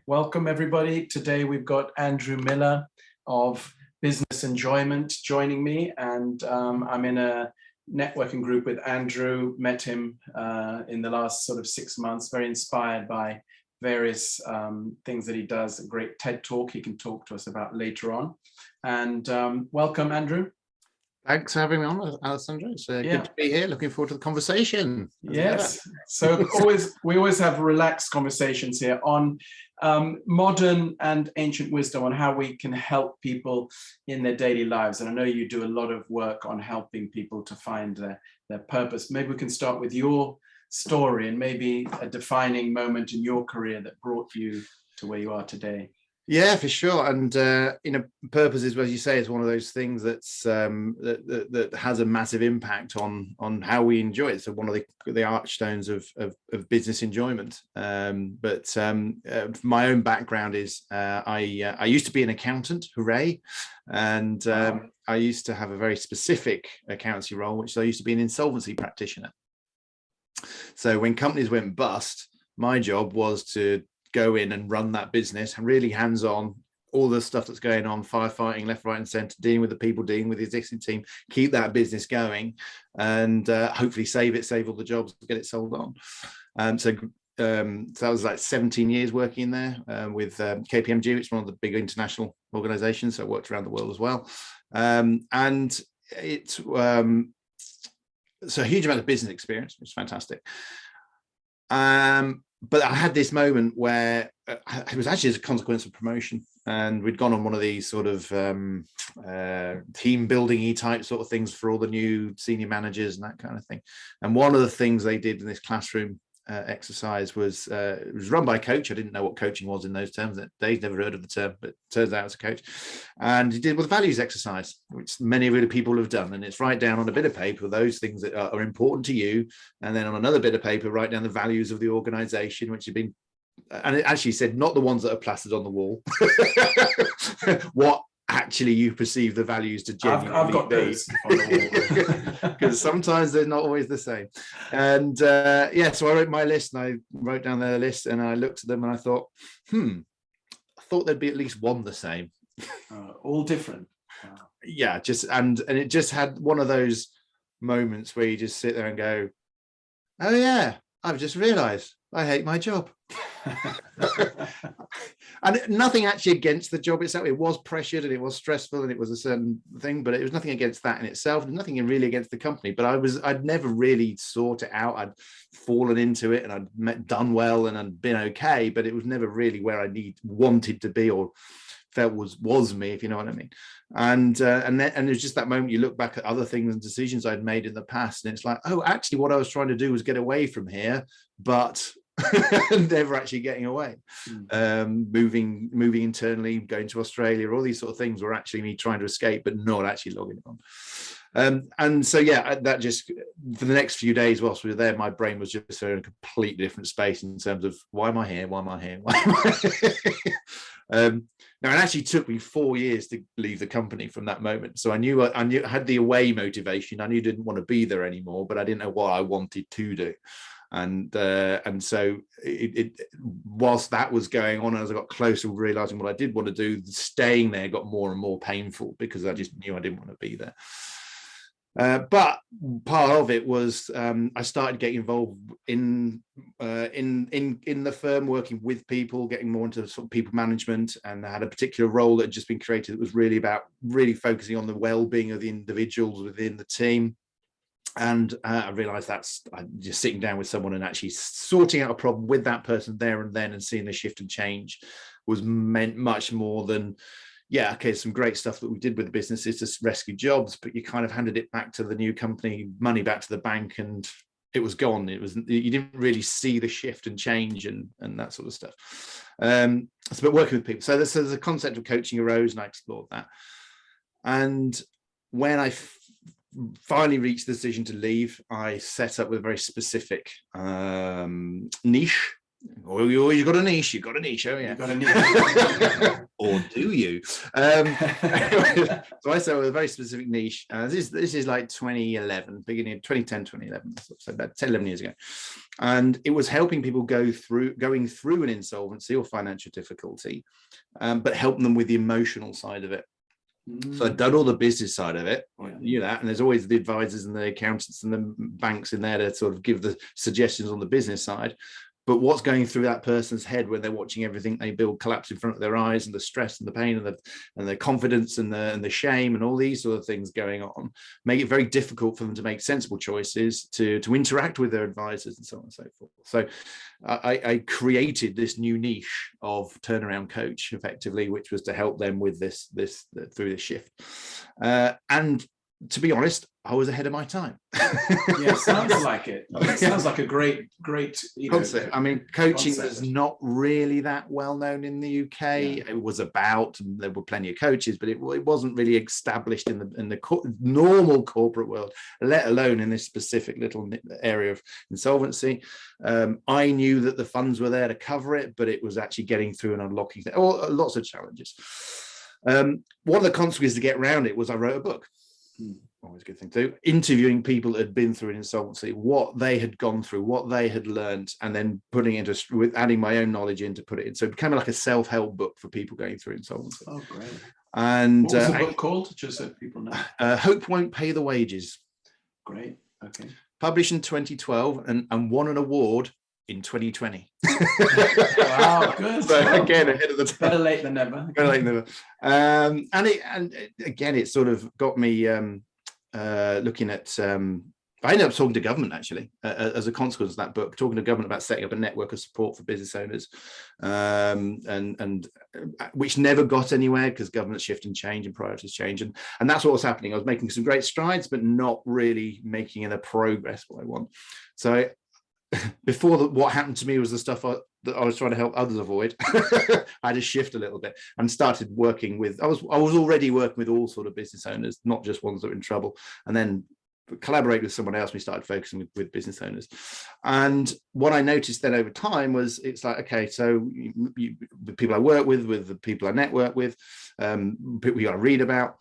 Welcome everybody. Today we've got Andrew Miller of Business Enjoyment joining me, and I'm in a networking group with Andrew. Met him in the last sort of 6 months, very inspired by various things that he does. A great TED talk he can talk to us about later on. And welcome, Andrew. Thanks for having me on, Alessandro. It's good to be here. Looking forward to the conversation. Yes. So we always have relaxed conversations here on modern and ancient wisdom, on how we can help people in their daily lives. And I know you do a lot of work on helping people to find their purpose. Maybe we can start with your story and maybe a defining moment in your career that brought you to where you are today. Yeah, for sure. And purpose is, as you say, is one of those things that's that has a massive impact on how we enjoy it. So one of the archstones of business enjoyment. But my own background is I used to be an accountant, hooray, and I used to have a very specific accountancy role, which I used to be an insolvency practitioner. So when companies went bust, my job was to go in and run that business, and really hands-on, all the stuff that's going on, firefighting left, right and centre, dealing with the people, dealing with the existing team, keep that business going, and hopefully save all the jobs, get it sold on. So that was like 17 years working there with KPMG, which is one of the big international organizations. So I worked around the world as well. And it's so a huge amount of business experience, which is fantastic. But I had this moment where it was actually as a consequence of promotion, and we'd gone on one of these sort of team building-y type sort of things for all the new senior managers and that kind of thing. And one of the things they did in this classroom exercise was it was run by a coach. I didn't know what coaching was in those terms. Dave's never heard of the term, but it turns out it's a coach. And he did with values exercise, which many really people have done. And it's write down on a bit of paper those things that are important to you, and then on another bit of paper write down the values of the organization, which have been, and it actually said not the ones that are plastered on the wall, what actually you perceive the values to genuinely I've got those on the wall, because sometimes they're not always the same. And so I wrote my list, and I wrote down their list, and I looked at them and I thought, I thought there'd be at least one the same. All different. Wow. Yeah, and it just had one of those moments where you just sit there and go, oh yeah, I've just realized I hate my job. And nothing actually against the job itself. It was pressured and it was stressful and it was a certain thing, but it was nothing against that in itself, nothing really against the company. But I'd never really sought it out. I'd fallen into it and I'd done well and I'd been okay, but it was never really where I wanted to be or felt was me, if you know what I mean. And there's just that moment you look back at other things and decisions I'd made in the past, and it's like, oh, actually what I was trying to do was get away from here, but never actually getting away. Moving internally, going to Australia, all these sort of things were actually me trying to escape, but not actually logging on. And so yeah, that just, for the next few days whilst we were there, my brain was just in a completely different space in terms of why am I here? Why am I here? Why am I here? Now, it actually took me 4 years to leave the company from that moment. So I knew I had the away motivation. I knew I didn't want to be there anymore, but I didn't know what I wanted to do. And so whilst that was going on, as I got closer realizing what I did want to do, staying there got more and more painful because I just knew I didn't want to be there. But part of it was I started getting involved in the firm, working with people, getting more into sort of people management, and I had a particular role that had just been created that was really about focusing on the well-being of the individuals within the team. And I realized that's just sitting down with someone and actually sorting out a problem with that person there and then, and seeing the shift and change was meant much more than, yeah, okay, some great stuff that we did with the businesses to rescue jobs, but you kind of handed it back to the new company, money back to the bank, and it was gone. You didn't really see the shift and change and that sort of stuff. But working with people. So there's a concept of coaching arose, and I explored that. And when I finally reached the decision to leave, I set up with a very specific niche Oh, you've got a niche. You've got a niche. Oh, yeah. You've got a niche. Or do you? So I started with a very specific niche. This is like 2011, beginning of 2010, 2011, so about 10, 11 years ago. And it was helping people going through an insolvency or financial difficulty, but helping them with the emotional side of it. So I'd done all the business side of it, you know, and there's always the advisors and the accountants and the banks in there to sort of give the suggestions on the business side. But what's going through that person's head when they're watching everything they build collapse in front of their eyes, and the stress and the pain and the confidence and the shame and all these sort of things going on, make it very difficult for them to make sensible choices, to interact with their advisors and so on and so forth. So I created this new niche of turnaround coach, effectively, which was to help them with this through this shift. And to be honest, I was ahead of my time. Yeah, sounds like it. It sounds like a great concept. I mean, coaching concept. was not really that well known in the UK. Yeah. It was about, and there were plenty of coaches, but it wasn't really established in the normal corporate world, let alone in this specific little area of insolvency. I knew that the funds were there to cover it, but it was actually getting through and unlocking lots of challenges. One of the consequences to get around it was I wrote a book. Always a good thing to do, interviewing people that had been through an insolvency, what they had gone through, what they had learned, and then putting it into, with adding my own knowledge in to put it in. So it became like a self-help book for people going through insolvency. Oh, great. And what was the book called, just so people know? Hope Won't Pay the Wages. Great. Okay. Published in 2012 and won an award in 2020. Wow, good. So again, ahead of the time. Better late than never. Better late than never. Again, it sort of got me looking at. I ended up talking to government, actually, as a consequence of that book, talking to government about setting up a network of support for business owners, and which never got anywhere because government shift and change and priorities change. And that's what was happening. I was making some great strides, but not really making any progress what I want. So before what happened to me was the stuff that I was trying to help others avoid. I had to shift a little bit and started working with, I was already working with all sort of business owners, not just ones that were in trouble, and then collaborate with someone else. We started focusing with business owners. And what I noticed then over time was, it's like, okay, so the people I work with the people I network with, people you got to read about,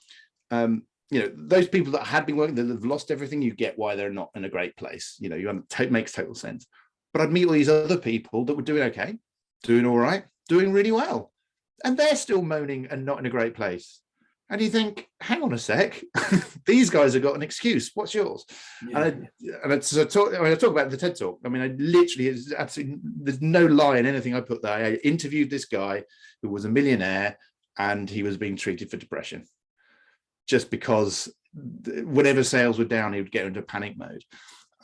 you know, those people that had been working, that have lost everything, you get why they're not in a great place. You know, makes total sense. But I'd meet all these other people that were doing okay, doing all right, doing really well, and they're still moaning and not in a great place. And you think, hang on a sec, these guys have got an excuse. What's yours? Yeah. And I talk about the TED Talk. I mean, I literally, it's absolutely, there's no lie in anything I put there. I interviewed this guy who was a millionaire and he was being treated for depression, just because whenever sales were down, he would get into panic mode.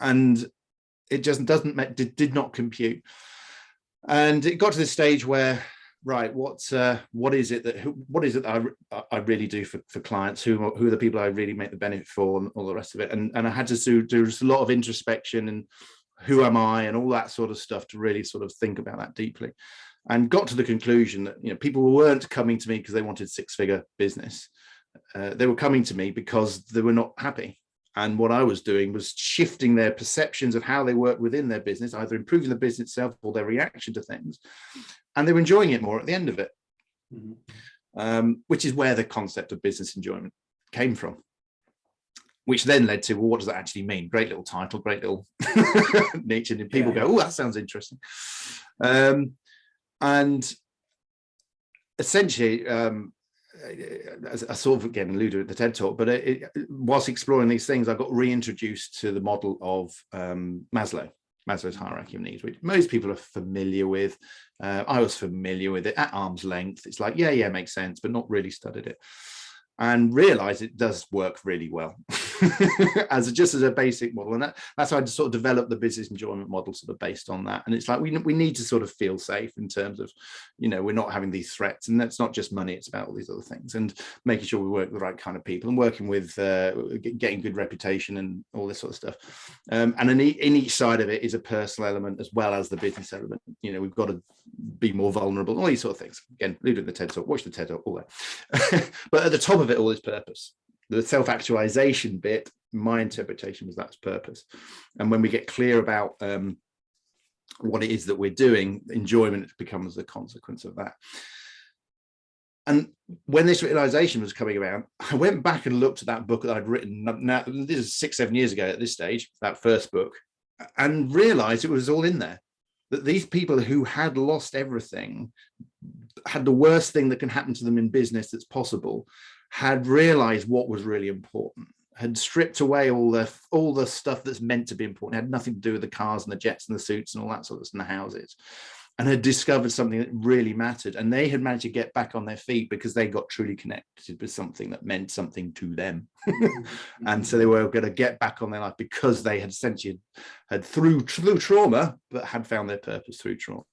And it just did not compute. And it got to this stage where, right, what is it that I really do for clients? Who are the people I really make the benefit for, and all the rest of it? And I had to do a lot of introspection and who am I and all that sort of stuff to really sort of think about that deeply, and got to the conclusion that, you know, people weren't coming to me because they wanted six-figure business. They were coming to me because they were not happy. And what I was doing was shifting their perceptions of how they work within their business, either improving the business itself or their reaction to things. And they were enjoying it more at the end of it, which is where the concept of business enjoyment came from, which then led to, well, what does that actually mean? Great little title, great little niche. And people go, oh, that sounds interesting. And essentially, I sort of, again, alluded at the TED Talk, but whilst exploring these things, I got reintroduced to the model of Maslow's hierarchy of needs, which most people are familiar with. I was familiar with it at arm's length. It's like, yeah, makes sense, but not really studied it. And realized it does work really well just as a basic model. And that's how I sort of developed the business enjoyment model sort of based on that. And it's like, we need to sort of feel safe in terms of, you know, we're not having these threats, and that's not just money, it's about all these other things, and making sure we work with the right kind of people and working with getting good reputation and all this sort of stuff. And in each side of it is a personal element as well as the business element. You know, we've got to be more vulnerable, all these sort of things. Again, alluded at the TED Talk, watch the TED Talk, all that. But at the top of it all is purpose. The self-actualization bit, my interpretation was that's purpose. And when we get clear about what it is that we're doing, enjoyment becomes a consequence of that. And when this realization was coming around, I went back and looked at that book that I'd written. Now, this is 6-7 years ago at this stage, that first book, and realized it was all in there. That these people who had lost everything, had the worst thing that can happen to them in business that's possible, had realized what was really important, had stripped away all the stuff that's meant to be important, had nothing to do with the cars and the jets and the suits and all that sort of stuff, and the houses, and had discovered something that really mattered. And they had managed to get back on their feet because they got truly connected with something that meant something to them. And so they were going to get back on their life because they had essentially had through trauma, but had found their purpose through trauma.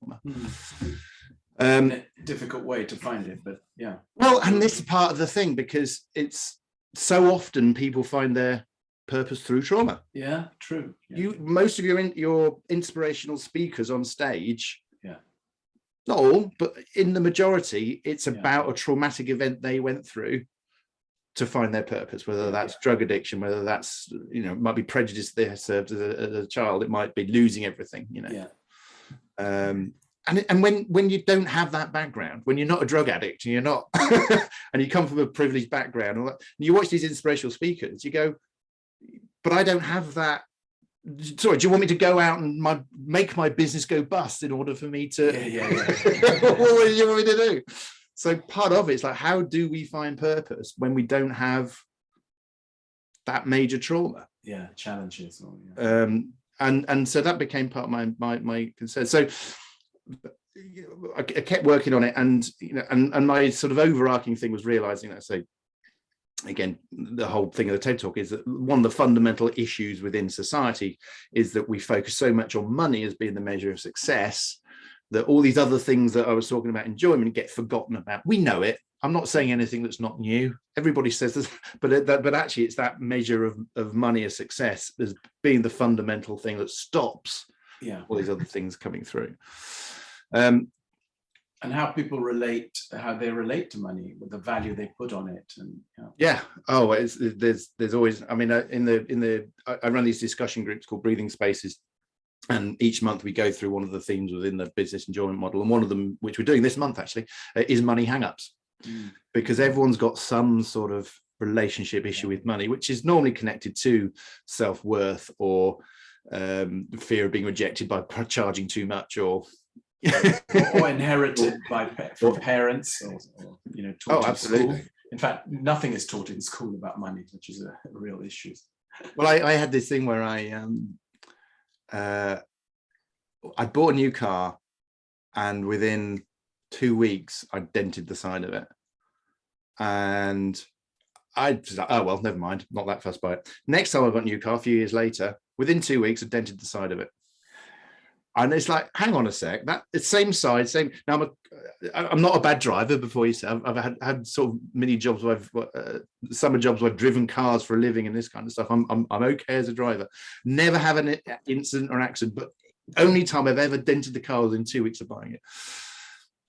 A difficult way to find it, but yeah. Well, and this is part of the thing, because it's so often people find their purpose through trauma. Yeah, true. Yeah. Most of your inspirational speakers on stage, not all, but in the majority, it's about a traumatic event they went through to find their purpose, whether that's drug addiction, whether that's, it might be prejudice they served as a child, it might be losing everything, And when you don't have that background, when you're not a drug addict and you're not, and you come from a privileged background, and you watch these inspirational speakers, you go, but I don't have that. Sorry, do you want me to go out and make my business go bust in order for me to? What do you want me to do? So part of it's like, how do we find purpose when we don't have that major trauma? Yeah, challenges. And so that became part of my concern. So I kept working on it, and my sort of overarching thing was realizing that, so again, the whole thing of the TED Talk is that one of the fundamental issues within society is that we focus so much on money as being the measure of success that all these other things that I was talking about, enjoyment, get forgotten about. We know it. I'm not saying anything that's not new. Everybody says this, but actually it's that measure of money as success as being the fundamental thing that stops all these other things coming through. And how people relate to money, with the value they put on it, and there's always. I mean, I run these discussion groups called Breathing Spaces, and each month we go through one of the themes within the business enjoyment model, and one of them, which we're doing this month actually, is money hangups, because everyone's got some sort of relationship issue with money, which is normally connected to self-worth or fear of being rejected by charging too much, or inherited from parents, or taught absolutely. In school. In fact, nothing is taught in school about money, which is a real issue. Well, I had this thing where I bought a new car, and within 2 weeks I dented the side of it, and I just like, oh well, never mind, not that fussed by it. Next time I got a new car, a few years later, within 2 weeks I dented the side of it. And it's like, hang on a sec, that it's same size, same. Now I'm not a bad driver. Before you said, I've had sort of mini jobs where summer jobs where I've driven cars for a living and this kind of stuff. I'm okay as a driver. Never have an incident or accident, but only time I've ever dented the car was in 2 weeks of buying it.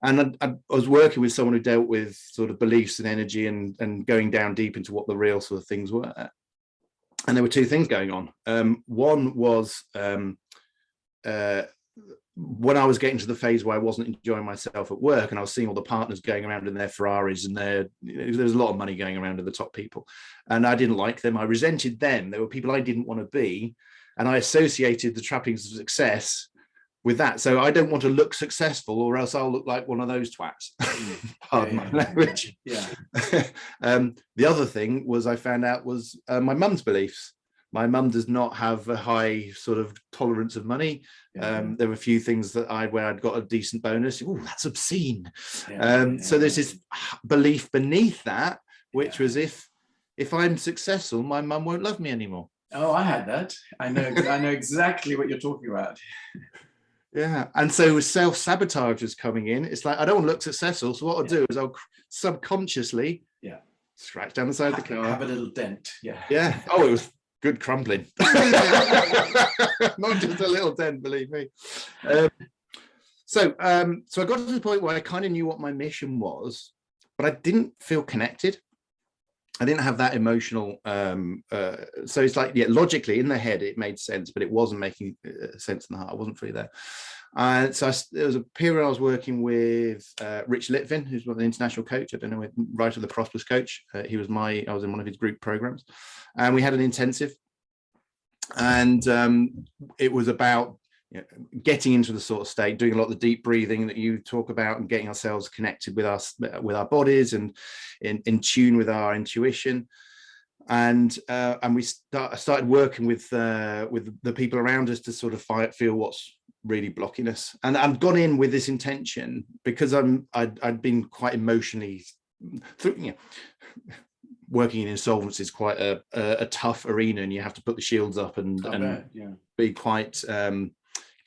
And I was working with someone who dealt with sort of beliefs and energy and going down deep into what the real sort of things were. And there were two things going on. One was when I was getting to the phase where I wasn't enjoying myself at work, and I was seeing all the partners going around in their Ferraris, and there's a lot of money going around to the top people, and I didn't like them. I resented them. They were people I didn't want to be, and I associated the trappings of success with that. So I don't want to look successful, or else I'll look like one of those twats. Pardon my language. The other thing was I found out was my mum's beliefs. My mum does not have a high sort of tolerance of money. There were a few things where I'd got a decent bonus. Oh, that's obscene. So there's this belief beneath that, which was if I'm successful, my mum won't love me anymore. Oh, I had that. I know exactly what you're talking about. Yeah, and so self-sabotage is coming in. It's like, I don't want to look successful, so what I'll do is I'll subconsciously scratch down the side of the car. Have a little dent. Yeah. Oh, it was good crumbling. Not just a little dent, believe me. So I got to the point where I kind of knew what my mission was, but I didn't feel connected. I didn't have that emotional. So it's like, logically in the head, it made sense, but it wasn't making sense in the heart. I wasn't fully there. And so there was a period I was working with Rich Litvin, who's an international coach. I don't know, writer of the Prosperous Coach. I was in one of his group programs, and we had an intensive, and it was about getting into the sort of state, doing a lot of the deep breathing that you talk about, and getting ourselves connected with our bodies and in tune with our intuition. And we started working with the people around us to sort of feel what's really blocking us. And I've gone in with this intention because I'd been quite emotionally working in insolvency is quite a tough arena, and you have to put the shields up and be quite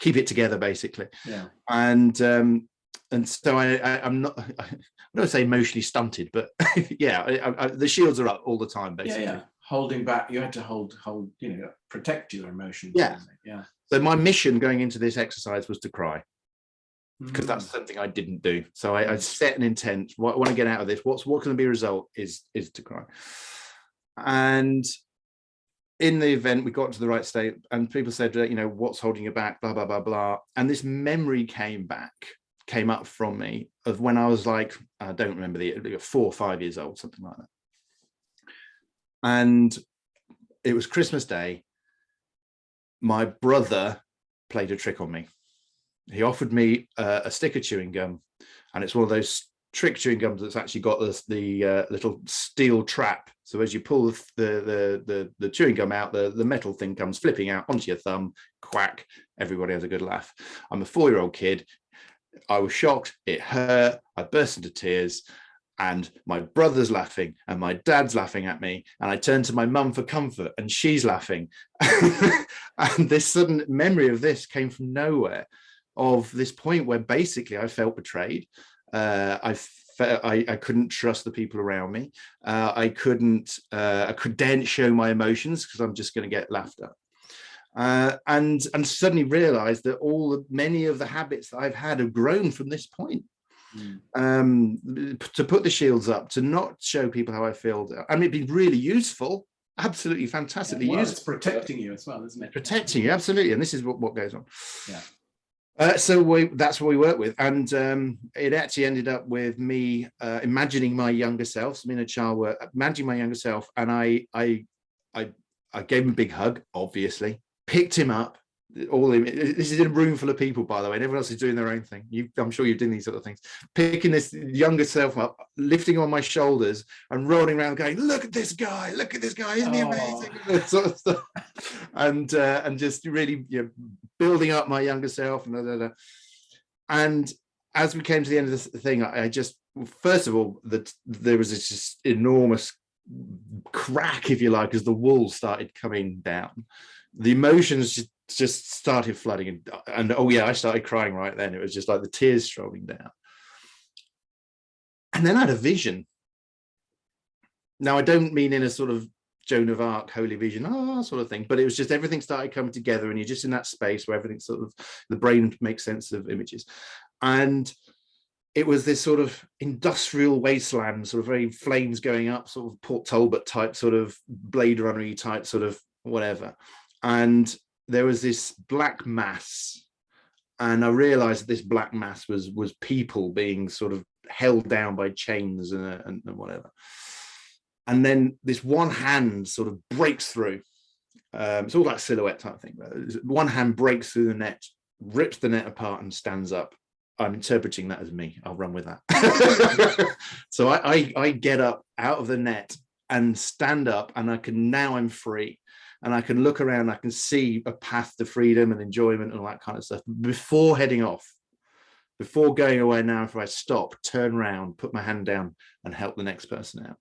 keep it together, basically. Yeah. And so I'm not, I don't say emotionally stunted, but yeah, the shields are up all the time, basically. Yeah. Holding back, you had to hold, protect your emotions. Yeah. Yeah. So my mission going into this exercise was to cry, because that's something I didn't do. So I set an intent. What I want to get out of this, what's going to be a result is to cry. And in the event, we got to the right state, and people said, what's holding you back, blah, blah, blah, blah. And this memory came up from me of when I was like, I don't remember 4 or 5 years old, something like that. And it was Christmas Day. My brother played a trick on me. He offered me a stick of chewing gum, and it's one of those trick chewing gums that's actually got the little steel trap. So as you pull the chewing gum out, the metal thing comes flipping out onto your thumb. Quack! Everybody has a good laugh. I'm a 4-year-old kid. I was shocked. It hurt. I burst into tears. And my brother's laughing, and my dad's laughing at me, and I turn to my mum for comfort, and she's laughing. And this sudden memory of this came from nowhere, of this point where basically I felt betrayed. I couldn't trust the people around me. I couldn't show my emotions because I'm just going to get laughed at. And suddenly realized that many of the habits that I've had have grown from this point. To put the shields up, to not show people how I feel. I mean, it'd be really useful, absolutely fantastically useful. It's protecting you as well, isn't it? Protecting you, absolutely. And this is what goes on. Yeah. So that's what we work with, and it actually ended up with me imagining my younger self. So me and a child were imagining my younger self, and I gave him a big hug, obviously, picked him up. This is in a room full of people, by the way, and everyone else is doing their own thing. I'm sure you're doing these sort of things. Picking this younger self up, lifting on my shoulders, and rolling around, going, "Look at this guy! Look at this guy! Isn't he amazing?" That sort of stuff, and just really building up my younger self, and as we came to the end of the thing, I just, first of all, there was this just enormous crack, if you like, as the walls started coming down. The emotions just started flooding, and I started crying right then. It was just like the tears strolling down. And then I had a vision. Now, I don't mean in a sort of Joan of Arc holy vision sort of thing, but it was just everything started coming together, and you're just in that space where everything sort of, the brain makes sense of images. And it was this sort of industrial wasteland, sort of very flames going up, sort of Port Talbot type, sort of Blade Runner-y type, sort of whatever. And there was this black mass, and I realized that this black mass was people being sort of held down by chains and whatever. And then this one hand sort of breaks through. It's all that silhouette type thing. One hand breaks through the net, rips the net apart, and stands up. I'm interpreting that as me. I'll run with that. So I get up out of the net and stand up, and I'm free. And I can look around, I can see a path to freedom and enjoyment and all that kind of stuff. Before heading off, before going away now, if I stop, turn around, put my hand down and help the next person out.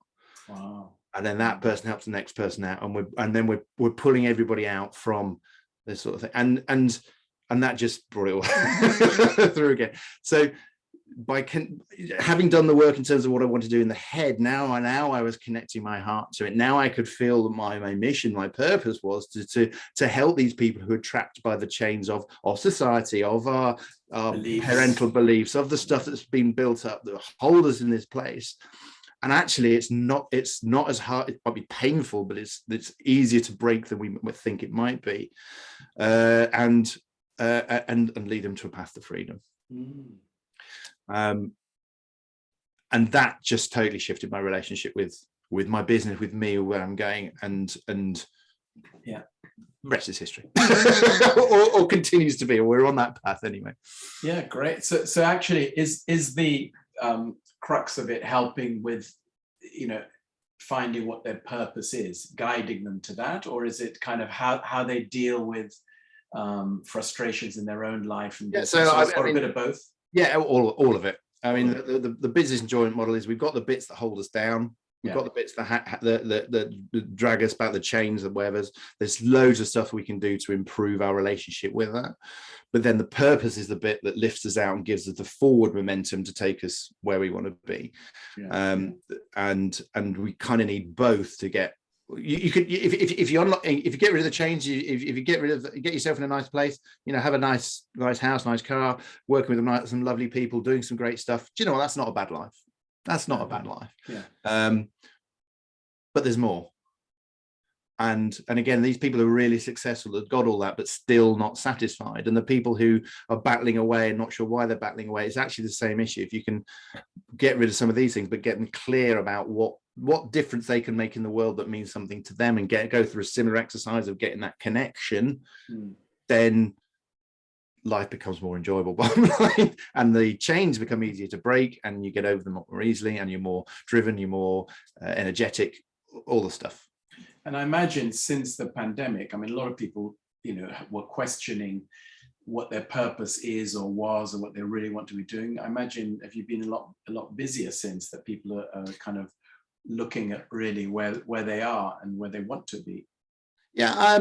Wow. And then that person helps the next person out. And then we're pulling everybody out from this sort of thing. And that just brought it all through again. So by having done the work in terms of what I want to do in the head, now I was connecting my heart to it. Now I could feel that my mission, my purpose was to help these people who are trapped by the chains of society, of our parental beliefs, of the stuff that's been built up that hold us in this place. And actually, it's not as hard. It might be painful, but it's easier to break than we think it might be. And and lead them to a path to freedom. And that just totally shifted my relationship with my business, with me, where I'm going, and yeah, rest is history. or continues to be. We're on that path anyway. Yeah, great. So actually, is the crux of it helping with, finding what their purpose is, guiding them to that, or is it kind of how they deal with frustrations in their own life? And yeah, so it's got a bit of both. Yeah, all of it. I mean, the business enjoyment model is we've got the bits that hold us down. We've got the bits that drag us back, the chains, the whatever. There's loads of stuff we can do to improve our relationship with that. But then the purpose is the bit that lifts us out and gives us the forward momentum to take us where we want to be. And we kind of need both to get. You could, if you unlock, if you get rid of the chains, if you get yourself in a nice place, have a nice house, nice car, working with some lovely people, doing some great stuff. Do you know what? That's not a bad life. That's not a bad life. But there's more. And again, these people are really successful, have got all that, but still not satisfied. And the people who are battling away and not sure why they're battling away, it's actually the same issue. If you can get rid of some of these things, but get them clear about what difference they can make in the world that means something to them, and go through a similar exercise of getting that connection, then life becomes more enjoyable, bottom line, and the chains become easier to break, and you get over them more easily, and you're more driven, you're more energetic, all the stuff. And I imagine since the pandemic, a lot of people, were questioning what their purpose is or was, or what they really want to be doing. I imagine, have you been a lot busier since, that people are kind of looking at really where they are and where they want to be? Yeah, I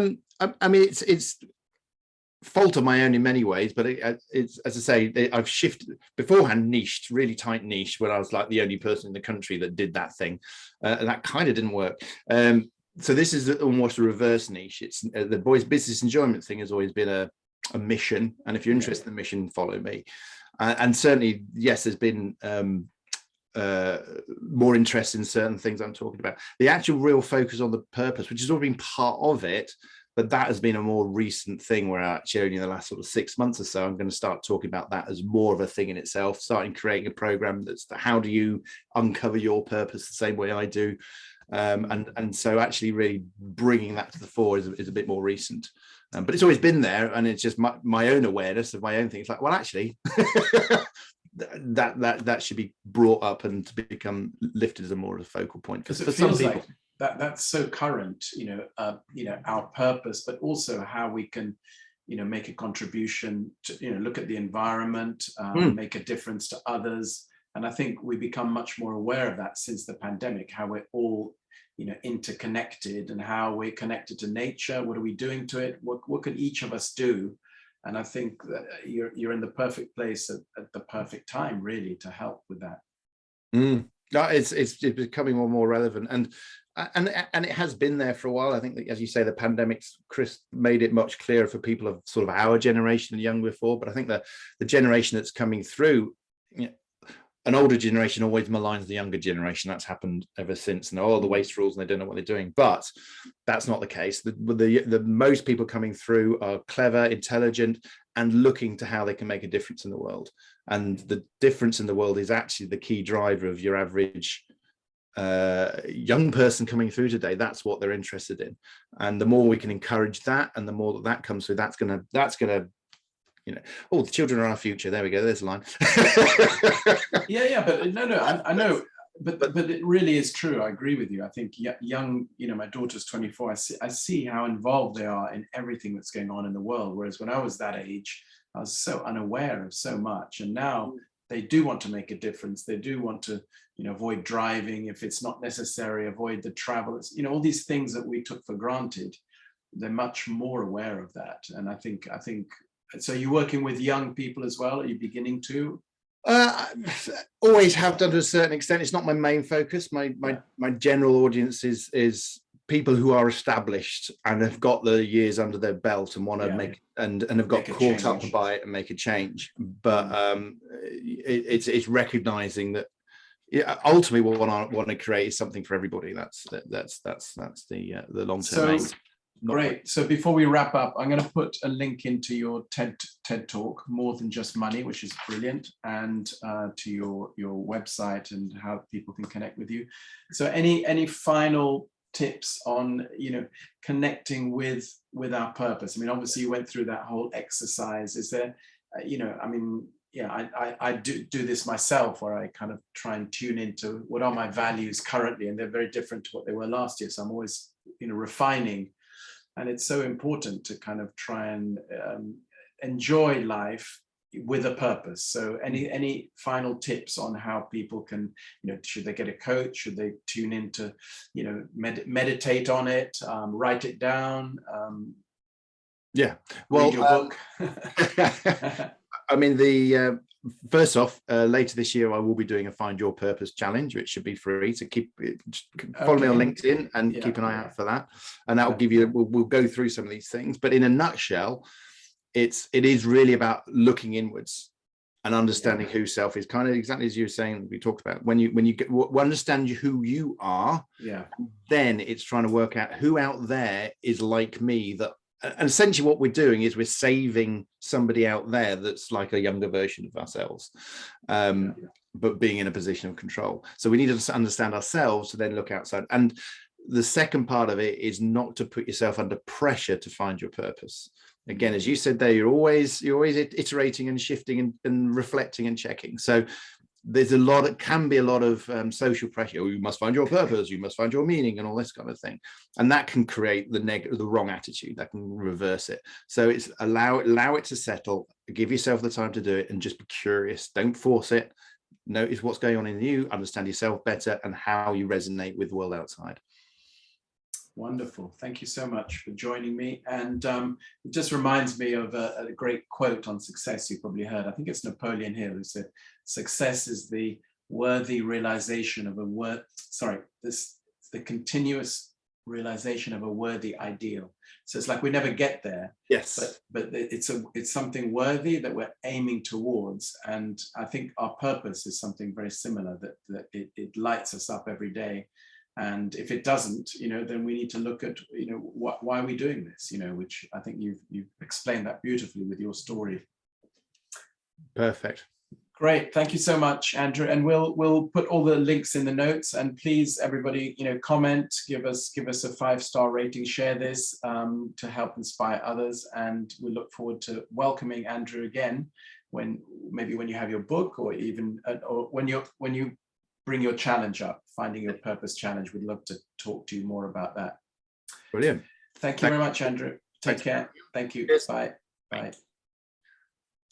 mean, it's fault of my own in many ways, but it's, as I say, I've shifted beforehand, niched, really tight niche, where I was like the only person in the country that did that thing, and that kind of didn't work. So this is almost a reverse niche. It's the boys' business enjoyment thing has always been a mission, and if you're interested in the mission, follow me. And certainly, yes, there's been more interest in certain things I'm talking about. The actual real focus on the purpose, which has all been part of it, but that has been a more recent thing, where actually only in the last sort of 6 months or so, I'm going to start talking about that as more of a thing in itself, starting creating a program that's how do you uncover your purpose the same way I do. And so actually really bringing that to the fore is a bit more recent, but it's always been there, and it's just my own awareness of my own thing. It's like, well, actually that should be brought up and to become lifted as a more of a focal point for some people. Like that's so current, our purpose, but also how we can, make a contribution to, look at the environment, make a difference to others. And I think we become much more aware of that since the pandemic, how we're all, interconnected, and how we're connected to nature. What are we doing to it? What can each of us do? And I think that you're in the perfect place at the perfect time, really, to help with that. No, it's becoming more and more relevant, and it has been there for a while. I think that, as you say, the pandemic's made it much clearer for people of sort of our generation and young before. But I think that the generation that's coming through, an older generation always maligns the younger generation. That's happened ever since. And the waste rules, and they don't know what they're doing. But that's not the case. The most people coming through are clever, intelligent, and looking to how they can make a difference in the world. And the difference in the world is actually the key driver of your average young person coming through today. That's what they're interested in. And the more we can encourage that, and the more that comes through, that's gonna the children are our future. There we go. There's a line. But no, I know, but it really is true. I agree with you. I think young, my daughter's 24. I see how involved they are in everything that's going on in the world. Whereas when I was that age, I was so unaware of so much. And now they do want to make a difference. They do want to, avoid driving if it's not necessary, avoid the travel. It's, all these things that we took for granted. They're much more aware of that. And I think. So you're working with young people as well? Are you beginning to? Always have done to a certain extent. It's not my main focus. My general audience is people who are established and have got the years under their belt and want to make and have got caught up by it and make a change. But it's recognizing that ultimately what I want to create is something for everybody. That's the long-term aim. Great. So before we wrap up, I'm going to put a link into your TED Talk, More Than Just Money, which is brilliant, and to your website and how people can connect with you. So any final tips on, connecting with our purpose? I mean, obviously you went through that whole exercise. Is there, I do this myself, where I kind of try and tune into what are my values currently, and they're very different to what they were last year. So I'm always, refining. And it's so important to kind of try and enjoy life with a purpose. So any final tips on how people can, should they get a coach? Should they tune into, meditate on it, write it down? Well, read your book. I mean, first off, later this year, I will be doing a Find Your Purpose challenge, which should be free. So follow me on LinkedIn and keep an eye out for that. And that will give you, we'll go through some of these things. But in a nutshell, it is really about looking inwards and understanding who self is, kind of exactly as you were saying, we talked about. When you understand who you are, then it's trying to work out who out there is like me, and essentially what we're doing is we're saving somebody out there that's like a younger version of ourselves, but being in a position of control. So we need to understand ourselves to then look outside. And the second part of it is not to put yourself under pressure to find your purpose. Again, as you said there, you're always iterating and shifting and reflecting and checking. So there's it can be a lot of social pressure. Oh, you must find your purpose, you must find your meaning, and all this kind of thing. And that can create the wrong attitude, that can reverse it. So it's allow it to settle, give yourself the time to do it, and just be curious. Don't force it. Notice what's going on in you, understand yourself better, and how you resonate with the world outside. Wonderful. Thank you so much for joining me. And it just reminds me of a great quote on success you probably heard. I think it's Napoleon Hill who said, "Success is the worthy realization of the continuous realization of a worthy ideal." So it's like we never get there. Yes. But it's something worthy that we're aiming towards. And I think our purpose is something very similar, that it lights us up every day. And if it doesn't, then we need to look at, why are we doing this, which I think you've explained that beautifully with your story. Perfect. Great. Thank you so much, Andrew. And we'll put all the links in the notes, and please, everybody, comment, give us a 5-star rating, share this to help inspire others. And we look forward to welcoming Andrew again when you have your book, or even or when you bring your challenge up, Finding Your Purpose challenge. We'd love to talk to you more about that. Brilliant. Thank you very much, Andrew. Take care. Thank you. Yes. Bye. Bye.